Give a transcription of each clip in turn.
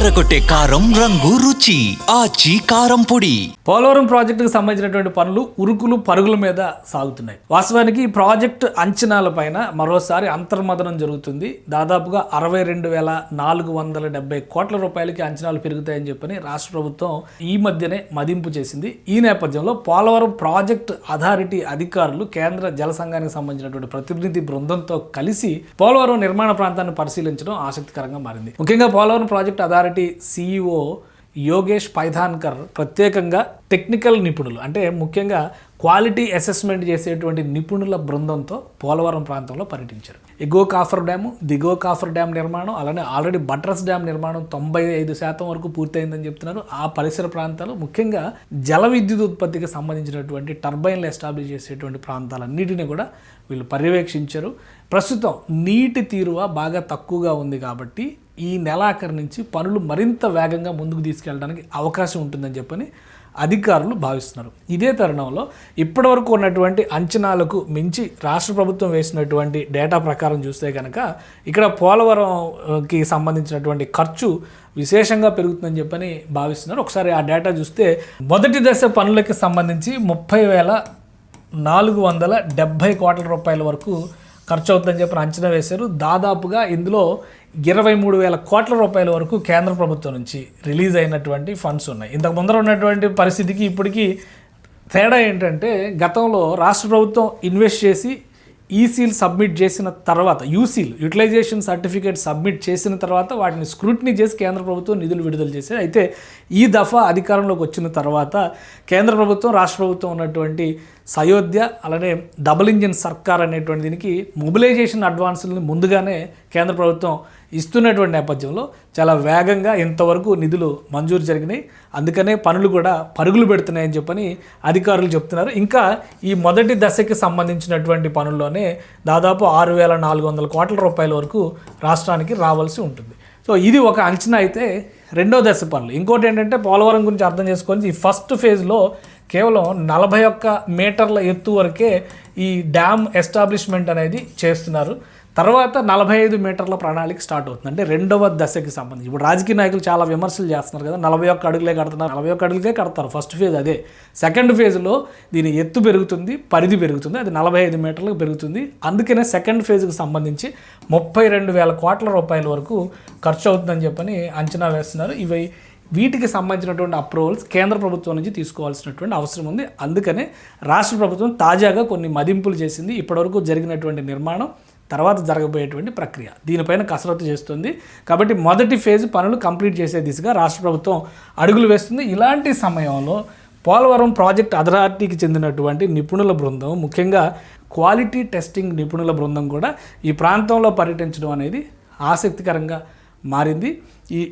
అదరకొట్టే కారం రంగు రుచి ఆచి కారం పొడి. పోలవరం ప్రాజెక్టుకు సంబంధించినటువంటి పనులు ఉరుకులు పరుగుల మీద సాగుతున్నాయి. వాస్తవానికి ఈ ప్రాజెక్టు అంచనాల పైన మరోసారి అంతర్మదనం జరుగుతుంది. దాదాపుగా 62,470 కోట్ల రూపాయలకి అంచనాలు పెరుగుతాయని చెప్పని రాష్ట్ర ప్రభుత్వం ఈ మధ్యనే మదింపు చేసింది. ఈ నేపథ్యంలో పోలవరం ప్రాజెక్టు అథారిటీ అధికారులు కేంద్ర జల సంఘానికి సంబంధించినటువంటి ప్రతినిధి బృందంతో కలిసి పోలవరం నిర్మాణ ప్రాంతాన్ని పరిశీలించడం ఆసక్తికరంగా మారింది. ముఖ్యంగా Polavaram project authority CEO Yogesh Paithankar ప్రత్యేకంగా టెక్నికల్ నిపుణులు అంటే ముఖ్యంగా క్వాలిటీ అసెస్మెంట్ చేసేటువంటి నిపుణుల బృందంతో పోలవరం ప్రాంతంలో పర్యటించారు. ఎగువ కాఫర్ డ్యాము, దిగువ కాఫర్ డ్యామ్ నిర్మాణం, అలానే ఆల్రెడీ బట్రస్ డ్యామ్ నిర్మాణం 95% వరకు పూర్తయిందని చెప్తున్నారు. ఆ పరిసర ప్రాంతాలు ముఖ్యంగా జల విద్యుత్ ఉత్పత్తికి సంబంధించినటువంటి టర్బైన్లు ఎస్టాబ్లిష్ చేసేటువంటి ప్రాంతాలన్నిటిని కూడా వీళ్ళు పర్యవేక్షించారు. ప్రస్తుతం నీటి తీరువ బాగా తక్కువగా ఉంది కాబట్టి ఈ నెలాఖరు నుంచి పనులు మరింత వేగంగా ముందుకు తీసుకెళ్ళడానికి అవకాశం ఉంటుందని చెప్పని అధికారులు భావిస్తున్నారు. ఇదే తరుణంలో ఇప్పటివరకు ఉన్నటువంటి అంచనాలకు మించి రాష్ట్ర ప్రభుత్వం వేసినటువంటి డేటా ప్రకారం చూస్తే కనుక ఇక్కడ పోలవరంకి సంబంధించినటువంటి ఖర్చు విశేషంగా పెరుగుతుందని చెప్పని భావిస్తున్నారు. ఒకసారి ఆ డేటా చూస్తే మొదటి దశ పనులకి సంబంధించి 30,470 కోట్ల రూపాయల వరకు ఖర్చు అవుతుందని చెప్పి అంచనా వేశారు. దాదాపుగా ఇందులో 23,000 కోట్ల రూపాయల వరకు కేంద్ర ప్రభుత్వం నుంచి రిలీజ్ అయినటువంటి ఫండ్స్ ఉన్నాయి. ఇంతకు ముందర ఉన్నటువంటి పరిస్థితికి ఇప్పటికీ తేడా ఏంటంటే గతంలో రాష్ట్ర ప్రభుత్వం ఇన్వెస్ట్ చేసి ఈసీల్ సబ్మిట్ చేసిన తర్వాత యూసీల్ యూటిలైజేషన్ సర్టిఫికేట్ సబ్మిట్ చేసిన తర్వాత వాటిని స్క్రూటినీ చేసి కేంద్ర ప్రభుత్వం నిధులు విడుదల చేసేది. అయితే ఈ దఫా అధికారంలోకి వచ్చిన తర్వాత కేంద్ర ప్రభుత్వం రాష్ట్ర ప్రభుత్వం ఉన్నటువంటి సయోధ్య అలానే డబుల్ ఇంజిన్ సర్కార్ అనేటువంటి దీనికి మొబిలైజేషన్ అడ్వాన్సులను ముందుగానే కేంద్ర ప్రభుత్వం ఇస్తున్నటువంటి నేపథ్యంలో చాలా వేగంగా ఇంతవరకు నిధులు మంజూరు జరిగినాయి. అందుకనే పనులు కూడా పరుగులు పెడుతున్నాయని చెప్పని అధికారులు చెప్తున్నారు. ఇంకా ఈ మొదటి దశకి సంబంధించినటువంటి పనుల్లోనే దాదాపు 6,400 కోట్ల రూపాయల వరకు రాష్ట్రానికి రావాల్సి ఉంటుంది. సో ఇది ఒక అంచనా. అయితే రెండో దశ పనులు ఇంకోటి ఏంటంటే పోలవరం గురించి అర్థం చేసుకొని ఈ ఫస్ట్ ఫేజ్లో కేవలం 41 మీటర్ల ఎత్తు వరకే ఈ డ్యామ్ ఎస్టాబ్లిష్మెంట్ అనేది చేస్తున్నారు. తర్వాత 45 మీటర్ల ప్రణాళిక స్టార్ట్ అవుతుంది. అంటే రెండవ దశకి సంబంధించి ఇప్పుడు రాజకీయ నాయకులు చాలా విమర్శలు చేస్తున్నారు కదా, 41 అడుగులే కడుతున్నారు, 41 అడుగులకే కడతారు ఫస్ట్ ఫేజ్. అదే సెకండ్ ఫేజ్లో దీని ఎత్తు పెరుగుతుంది, పరిధి పెరుగుతుంది, అది 45 మీటర్లకు పెరుగుతుంది. అందుకనే సెకండ్ ఫేజ్కి సంబంధించి 32,000 కోట్ల రూపాయల వరకు ఖర్చు అవుతుందని చెప్పని అంచనా వేస్తున్నారు. వీటికి సంబంధించినటువంటి అప్రూవల్స్ కేంద్ర ప్రభుత్వం నుంచి తీసుకోవాల్సినటువంటి అవసరం ఉంది. అందుకనే రాష్ట్ర ప్రభుత్వం తాజాగా కొన్ని మదింపులు చేసింది. ఇప్పటివరకు జరిగినటువంటి నిర్మాణం, తర్వాత జరగబోయేటువంటి ప్రక్రియ, దీనిపైన కసరత్తు చేస్తుంది. కాబట్టి మొదటి ఫేజ్ పనులు కంప్లీట్ చేసే దిశగా రాష్ట్ర ప్రభుత్వం అడుగులు వేస్తుంది. ఇలాంటి సమయంలో పోలవరం ప్రాజెక్ట్ అథారిటీకి చెందినటువంటి నిపుణుల బృందం, ముఖ్యంగా క్వాలిటీ టెస్టింగ్ నిపుణుల బృందం కూడా ఈ ప్రాంతంలో పర్యటించడం అనేది ఆసక్తికరంగా మారింది.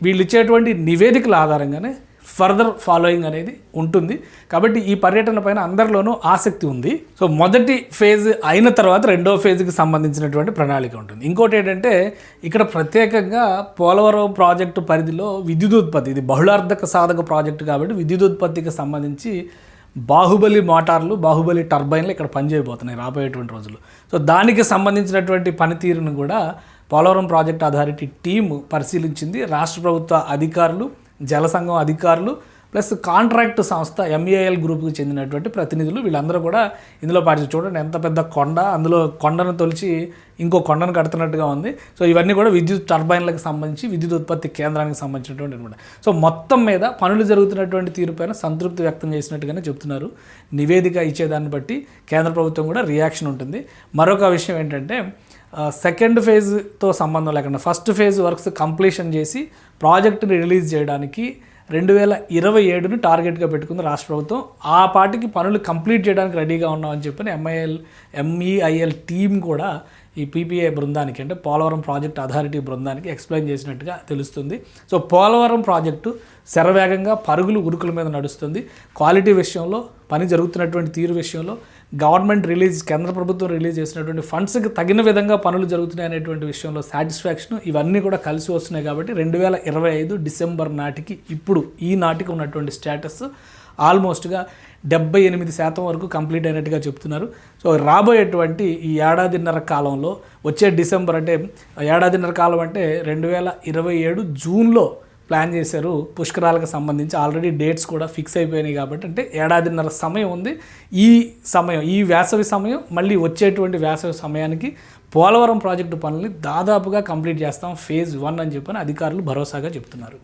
వీళ్ళు ఇచ్చేటువంటి నివేదికల ఆధారంగానే ఫర్దర్ ఫాలోయింగ్ అనేది ఉంటుంది. కాబట్టి ఈ పర్యటన పైన అందరిలోనూ ఆసక్తి ఉంది. సో మొదటి ఫేజ్ అయిన తర్వాత రెండో ఫేజ్కి సంబంధించినటువంటి ప్రణాళిక ఉంటుంది. ఇంకోటి ఏంటంటే ఇక్కడ ప్రత్యేకంగా పోలవరం ప్రాజెక్టు పరిధిలో విద్యుత్ ఉత్పత్తి, ఇది బహుళార్థక సాధక ప్రాజెక్టు కాబట్టి విద్యుత్ ఉత్పత్తికి సంబంధించి బాహుబలి మోటార్లు, బాహుబలి టర్బైన్లు ఇక్కడ పనిచేయబోతున్నాయి రాబోయేటువంటి రోజులు. సో దానికి సంబంధించినటువంటి పనితీరును కూడా పోలవరం ప్రాజెక్ట్ అథారిటీ టీము పరిశీలించింది. రాష్ట్ర ప్రభుత్వ అధికారులు, జల సంఘం అధికారులు ప్లస్ కాంట్రాక్ట్ సంస్థ MEIL గ్రూప్కి చెందినటువంటి ప్రతినిధులు వీళ్ళందరూ కూడా ఇందులో పార్టిసిపేట్. చూడండి ఎంత పెద్ద కొండ, అందులో కొండను తొలిచి ఇంకో కొండను కడుతున్నట్టుగా ఉంది. సో ఇవన్నీ కూడా విద్యుత్ టర్బైన్లకు సంబంధించి విద్యుత్ ఉత్పత్తి కేంద్రానికి సంబంధించినటువంటి అనమాట. సో మొత్తం మీద పనులు జరుగుతున్నటువంటి తీరుపైన సంతృప్తి వ్యక్తం చేసినట్టుగానే చెప్తున్నారు. నివేదిక ఇచ్చేదాన్ని బట్టి కేంద్ర ప్రభుత్వం కూడా రియాక్షన్ ఉంటుంది. మరొక విషయం ఏంటంటే సెకండ్ ఫేజ్తో సంబంధం లేకుండా ఫస్ట్ ఫేజ్ వర్క్స్ కంప్లీషన్ చేసి ప్రాజెక్టుని రిలీజ్ చేయడానికి 2027ని టార్గెట్గా పెట్టుకుంది రాష్ట్ర ప్రభుత్వం. ఆ పాటికి పనులు కంప్లీట్ చేయడానికి రెడీగా ఉన్నామని చెప్పని MEIL టీం కూడా ఈ PPA బృందానికి అంటే పోలవరం ప్రాజెక్ట్ అథారిటీ బృందానికి ఎక్స్ప్లెయిన్ చేసినట్టుగా తెలుస్తుంది. సో పోలవరం ప్రాజెక్టు శరవేగంగా పరుగులు ఉరుకుల మీద నడుస్తుంది. క్వాలిటీ విషయంలో, పని జరుగుతున్నటువంటి తీరు విషయంలో, గవర్నమెంట్ కేంద్ర ప్రభుత్వం రిలీజ్ చేసినటువంటి ఫండ్స్కి తగిన విధంగా పనులు జరుగుతున్నాయి అనేటువంటి విషయంలో సాటిస్ఫాక్షన్, ఇవన్నీ కూడా కలిసి వస్తున్నాయి. కాబట్టి 2025 డిసెంబర్ నాటికి ఇప్పుడు ఈ నాటికి ఉన్నటువంటి స్టేటస్ ఆల్మోస్ట్గా 78% వరకు కంప్లీట్ అయినట్టుగా చెప్తున్నారు. సో రాబోయేటువంటి ఈ ఏడాదిన్నర కాలంలో వచ్చే డిసెంబర్ అంటే ఏడాదిన్నర కాలం అంటే 2027 జూన్లో ప్లాన్ చేశారు. పుష్కరాలకు సంబంధించి ఆల్రెడీ డేట్స్ కూడా ఫిక్స్ అయిపోయినాయి కాబట్టి, అంటే ఏడాదిన్నర సమయం ఉంది. ఈ వేసవి సమయం మళ్ళీ వచ్చేటువంటి వేసవి సమయానికి పోలవరం ప్రాజెక్టు పనుల్ని దాదాపుగా కంప్లీట్ చేస్తాం ఫేజ్ 1 అని చెప్పని అధికారులు భరోసాగా చెప్తున్నారు.